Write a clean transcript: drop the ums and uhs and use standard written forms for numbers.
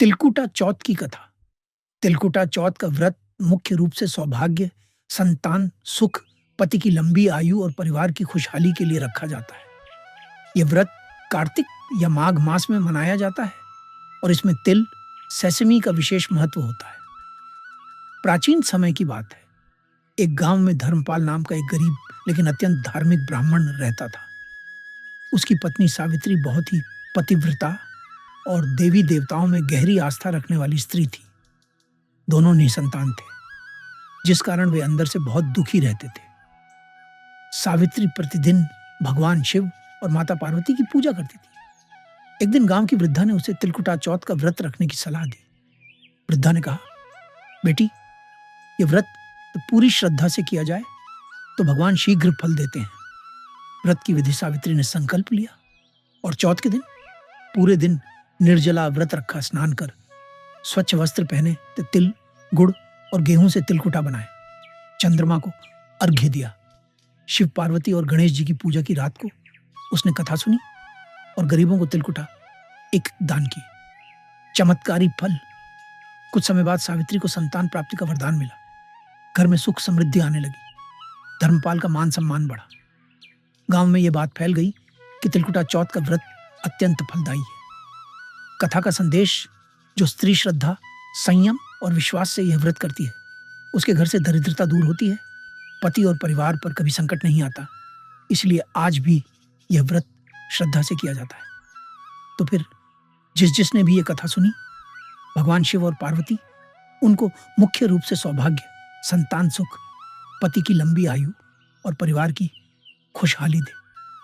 तिलकुटा चौथ की कथा। तिलकुटा चौथ का व्रत मुख्य रूप से सौभाग्य, संतान, सुख, पति की लंबी आयु और परिवार की खुशहाली के लिए रखा जाता है। यह व्रत कार्तिक या माघ मास में मनाया जाता है और इसमें तिल, सेसमी का विशेष महत्व होता है। प्राचीन समय की बात है। एक गांव में धर्मपाल नाम का एक गरीब लेकिन अत्यंत धार्मिक ब्राह्मण रहता था। उसकी पत्नी सावित्री बहुत ही पतिव्रता और देवी देवताओं में गहरी आस्था रखने वाली स्त्री थी। दोनों निसंतान थे, जिस कारण वे अंदर से बहुत दुखी रहते थे। सावित्री प्रतिदिन भगवान शिव और माता पार्वती की पूजा करती थी। एक दिन गांव की वृद्धा ने उसे तिलकुटा चौथ का व्रत रखने की सलाह दी। वृद्धा ने कहा, बेटी, ये व्रत तो पूरी श्रद्धा से किया जाए तो भगवान शीघ्र फल देते हैं। व्रत की विधि सावित्री ने संकल्प लिया और चौथ के दिन पूरे दिन निर्जला व्रत रखा, स्नान कर स्वच्छ वस्त्र पहने तो तिल, गुड़ और गेहूं से तिलकुटा बनाए। चंद्रमा को अर्घ्य दिया। शिव, पार्वती और गणेश जी की पूजा की रात को उसने कथा सुनी और गरीबों को तिलकुटा एक दान की। चमत्कारी फल। कुछ समय बाद सावित्री को संतान प्राप्ति का वरदान मिला। घर में सुख समृद्धि आने लगी। धर्मपाल का मान सम्मान बढ़ा। गांव में यह बात फैल गई कि तिलकुटा चौथ का व्रत अत्यंत फलदायी है। कथा का संदेश, जो स्त्री श्रद्धा, संयम और विश्वास से यह व्रत करती है, उसके घर से दरिद्रता दूर होती है, पति और परिवार पर कभी संकट नहीं आता। इसलिए आज भी यह व्रत श्रद्धा से किया जाता है। तो फिर जिसने भी यह कथा सुनी, भगवान शिव और पार्वती उनको मुख्य रूप से सौभाग्य, संतान सुख, पति की लंबी आयु और परिवार की खुशहाली दे।